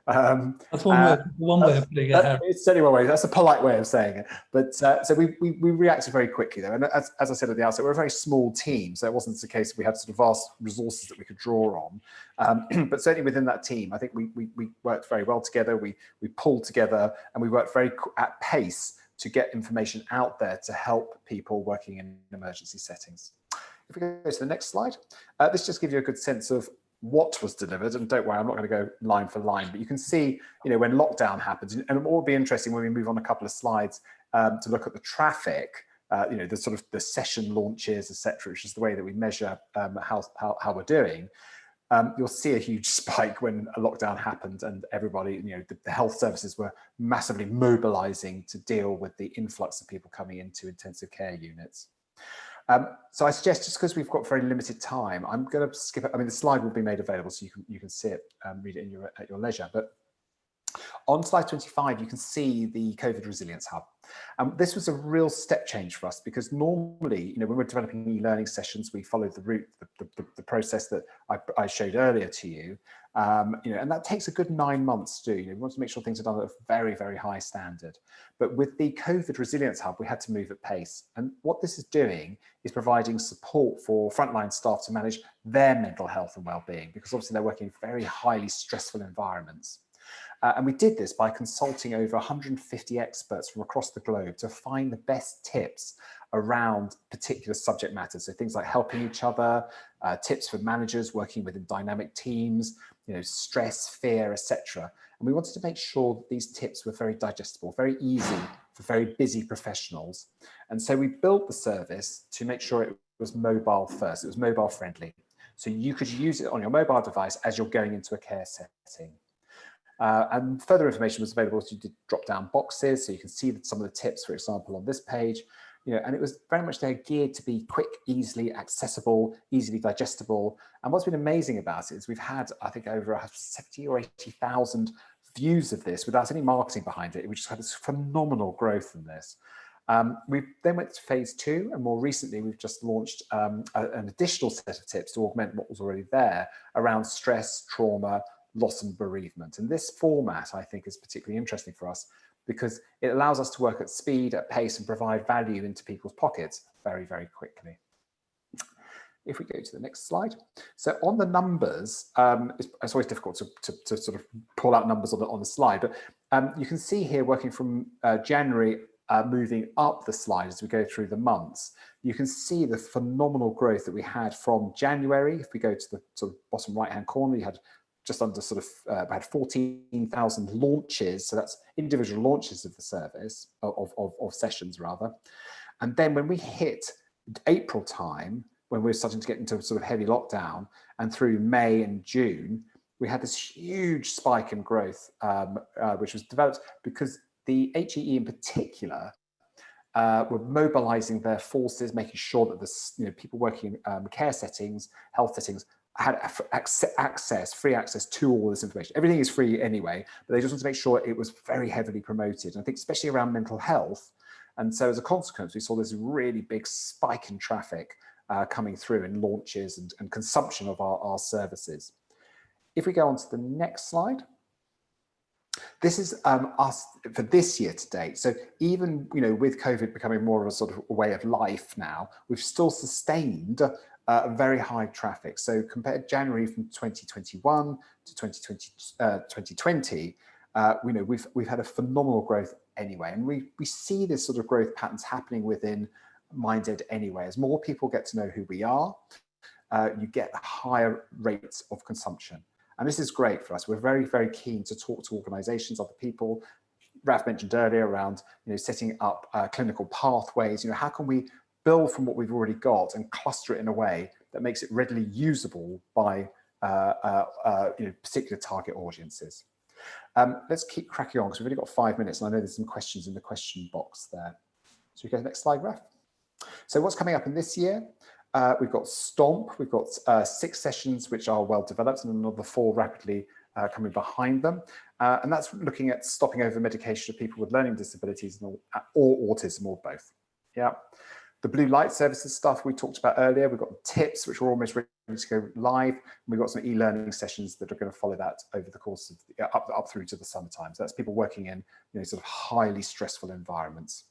That's one way of putting it. It's certainly one way. That's a polite way of saying it. But so we reacted very quickly, though. And as I said at the outset, we're a very small team, so it wasn't the case that we had sort of vast resources that we could draw on. But certainly within that team, I think we worked very well together. We pulled together, and we worked very at pace to get information out there to help people working in emergency settings. If we go to the next slide, this just gives you a good sense of what was delivered. And don't worry, I'm not going to go line for line, but you can see, when lockdown happens, and what will be interesting when we move on a couple of slides to look at the traffic, the sort of the session launches, etc., which is the way that we measure how we're doing. You'll see a huge spike when a lockdown happened, and everybody, the health services were massively mobilizing to deal with the influx of people coming into intensive care units. So I suggest, just because we've got very limited time, I'm going to skip it. I mean, the slide will be made available, so you can see it, read it at your leisure. But on slide 25, you can see the COVID Resilience Hub. This was a real step change for us, because normally, when we're developing e-learning sessions, we follow the route, the process that I showed earlier to you. And that takes a good 9 months to do. We want to make sure things are done at a very, very high standard. But with the COVID Resilience Hub, we had to move at pace. And what this is doing is providing support for frontline staff to manage their mental health and well-being, because obviously they're working in very highly stressful environments. And we did this by consulting over 150 experts from across the globe to find the best tips around particular subject matters. So things like helping each other, tips for managers working within dynamic teams, stress, fear, etc. And we wanted to make sure that these tips were very digestible, very easy for very busy professionals. And so we built the service to make sure it was mobile first. It was mobile friendly. So you could use it on your mobile device as you're going into a care setting. And further information was available, so you did drop down boxes, so you can see some of the tips, for example, on this page. And it was very much there geared to be quick, easily accessible, easily digestible. And what's been amazing about it is we've had, I think, over 70 or 80,000 views of this without any marketing behind it. We just had this phenomenal growth in this. We then went to phase 2, and more recently we've just launched an additional set of tips to augment what was already there around stress, trauma, loss and bereavement. And this format, I think, is particularly interesting for us because it allows us to work at speed, at pace, and provide value into people's pockets very, very quickly. If we go to the next slide. So on the numbers, it's always difficult to sort of pull out numbers on the slide, but you can see here, working from January, moving up the slide as we go through the months, you can see the phenomenal growth that we had from January. If we go to the sort of bottom right-hand corner, you had just under sort of had 14,000 launches. So that's individual launches of the service, of sessions rather. And then when we hit April time, when we were starting to get into sort of heavy lockdown, and through May and June, we had this huge spike in growth, which was developed because the HEE in particular were mobilizing their forces, making sure that the people working in care settings, health settings, had free access to all this information. Everything is free anyway, but they just want to make sure it was very heavily promoted. And I think especially around mental health. And so as a consequence, we saw this really big spike in traffic coming through in launches and consumption of our services. If we go on to the next slide. This is us for this year to date. So even with COVID becoming more of a sort of a way of life now, we've still sustained very high traffic. So compared January from 2021 to 2020, we've had a phenomenal growth anyway. And we see this sort of growth patterns happening within Minded anyway. As more people get to know who we are, you get higher rates of consumption. And this is great for us. We're very, very keen to talk to organisations, other people. Raf mentioned earlier around, setting up clinical pathways. How can we build from what we've already got and cluster it in a way that makes it readily usable by particular target audiences. Let's keep cracking on because we've only got 5 minutes, and I know there's some questions in the question box there. So we go to the next slide, Raf. So what's coming up in this year? We've got STOMP. We've got 6 sessions which are well developed, and another 4 rapidly coming behind them. And that's looking at stopping over medication of people with learning disabilities or autism or both. Yeah. The blue light services stuff we talked about earlier. We've got tips which are almost ready to go live. And we've got some e-learning sessions that are going to follow that over the course of up through to the summertime. So that's people working in sort of highly stressful environments.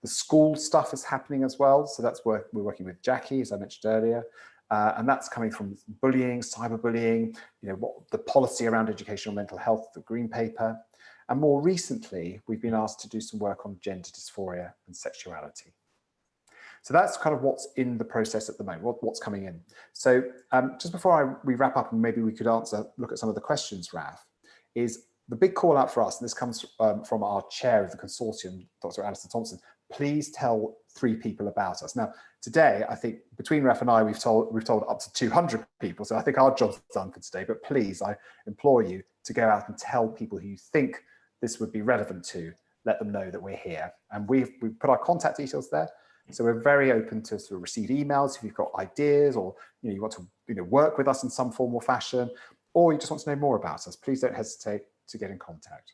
The school stuff is happening as well. So that's we're working with Jackie, as I mentioned earlier. And that's coming from bullying, cyberbullying, what the policy around educational mental health, the green paper. And more recently, we've been asked to do some work on gender dysphoria and sexuality. So that's kind of what's in the process at the moment, what's coming in. So just before we wrap up, and maybe we could look at some of the questions, Raf, is the big call out for us, and this comes from our chair of the consortium, Dr. Alistair Thompson. Please tell 3 people about us. Now, today, I think between Raf and I, we've told up to 200 people. So I think our job's done for today. But please, I implore you to go out and tell people who you think this would be relevant to. Let them know that we're here, and we've put our contact details there. So we're very open to sort of receive emails if you've got ideas, or you want to work with us in some form or fashion, or you just want to know more about us. Please don't hesitate to get in contact.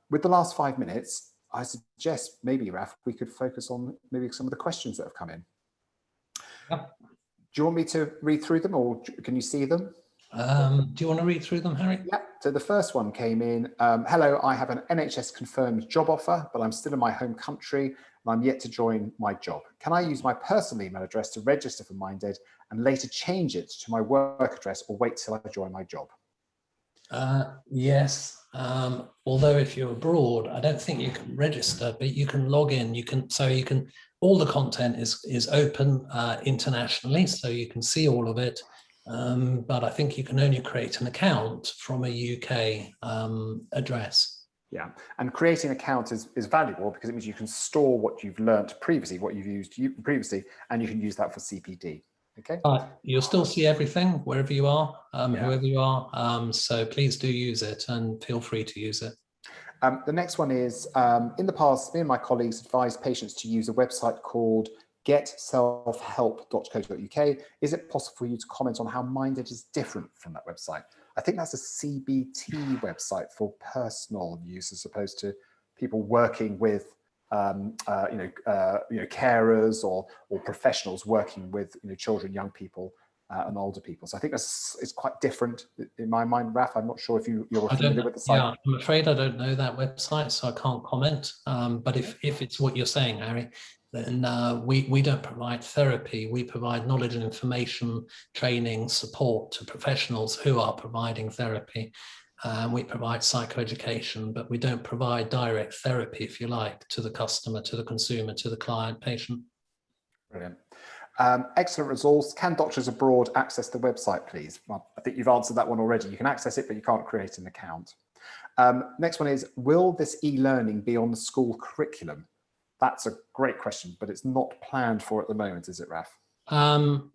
With the last 5 minutes, I suggest maybe, Raf, we could focus on maybe some of the questions that have come in. Yep. Do you want me to read through them, or can you see them? Do you want to read through them, Harry? Yeah, so the first one came in. Hello, I have an NHS confirmed job offer, but I'm still in my home country and I'm yet to join my job. Can I use my personal email address to register for Minded and later change it to my work address, or wait till I join my job? Yes, although if you're abroad, I don't think you can register, but you can log in. All the content is open internationally, so you can see all of it. But I think you can only create an account from a UK address. Yeah, and creating an account is valuable because it means you can store what you've learned previously, what you've used previously, and you can use that for CPD. Okay. You'll still see everything wherever you are, whoever you are. So please do use it and feel free to use it. The next one is, in the past, me and my colleagues advised patients to use a website called getselfhelp.co.uk. Is it possible for you to comment on how Minded is different from that website? I think that's a CBT website for personal use, as opposed to people working with carers or professionals working with children, young people, and older people. So I think it's quite different in my mind, Raf. I'm not sure if you're familiar with the site. Yeah, I'm afraid I don't know that website, so I can't comment. But if it's what you're saying, Harry, then we don't provide therapy. We provide knowledge and information, training, support to professionals who are providing therapy. We provide psychoeducation, but we don't provide direct therapy, if you like, to the customer, to the consumer, to the client, patient. Brilliant. Excellent resource. Can doctors abroad access the website, please? Well, I think you've answered that one already. You can access it, but you can't create an account. Next one is, will this e-learning be on the school curriculum? That's a great question, but it's not planned for at the moment, is it, Raf?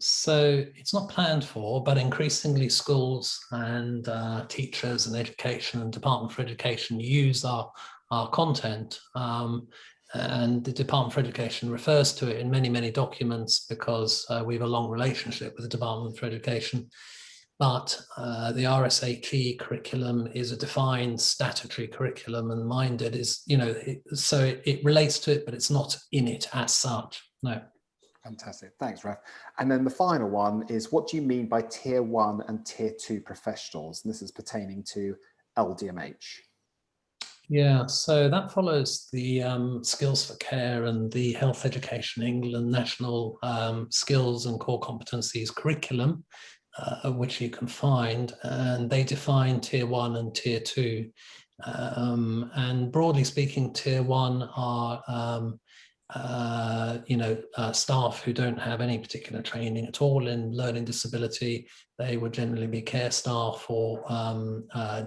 So it's not planned for, but increasingly schools and teachers and education and Department for Education use our content. And the Department for Education refers to it in many, many documents because we have a long relationship with the Department for Education. But the RSHE curriculum is a defined statutory curriculum, and Minded is, so it relates to it, but it's not in it as such, no. Fantastic, thanks, Raf. And then the final one is, what do you mean by Tier 1 and Tier 2 professionals? And this is pertaining to LDMH. Yeah, so that follows the Skills for Care and the Health Education England National Skills and Core Competencies curriculum, which you can find, and they define Tier 1 and Tier 2. And broadly speaking, Tier 1 are staff who don't have any particular training at all in learning disability. They would generally be care staff or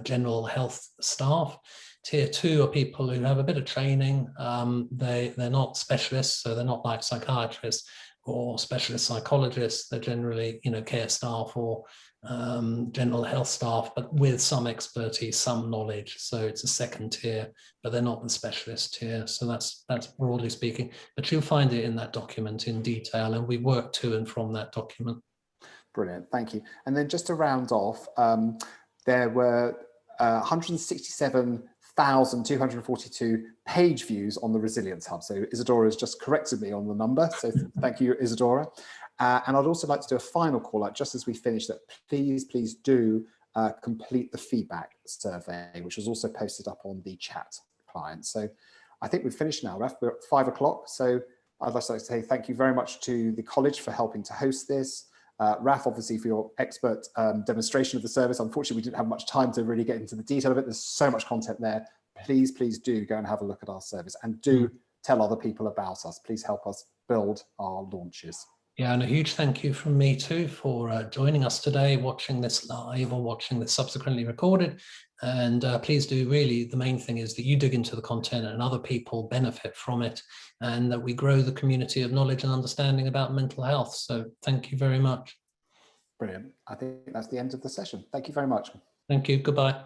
general health staff. Tier 2 are people who have a bit of training. They're not specialists, so they're not like psychiatrists or specialist psychologists. They're generally, care staff or general health staff, but with some expertise, some knowledge. So it's a second tier, but they're not the specialist tier. So that's broadly speaking. But you'll find it in that document in detail, and we work to and from that document. Brilliant, thank you. And then just to round off, there were 167,242 page views on the Resilience Hub. So Isadora has just corrected me on the number. So thank you, Isadora. And I'd also like to do a final call out just as we finish that. Please do complete the feedback survey, which was also posted up on the chat client. So I think we've finished now, Raf. We're at 5 o'clock. So I'd like to say thank you very much to the college for helping to host this. Raf, obviously, for your expert demonstration of the service. Unfortunately, we didn't have much time to really get into the detail of it. There's so much content there. Please do go and have a look at our service, and do tell other people about us. Please help us build our launches. Yeah, and a huge thank you from me too for joining us today, watching this live or watching this subsequently recorded. And please do, really, the main thing is that you dig into the content and other people benefit from it, and that we grow the community of knowledge and understanding about mental health. So thank you very much. Brilliant. I think that's the end of the session. Thank you very much. Thank you. Goodbye.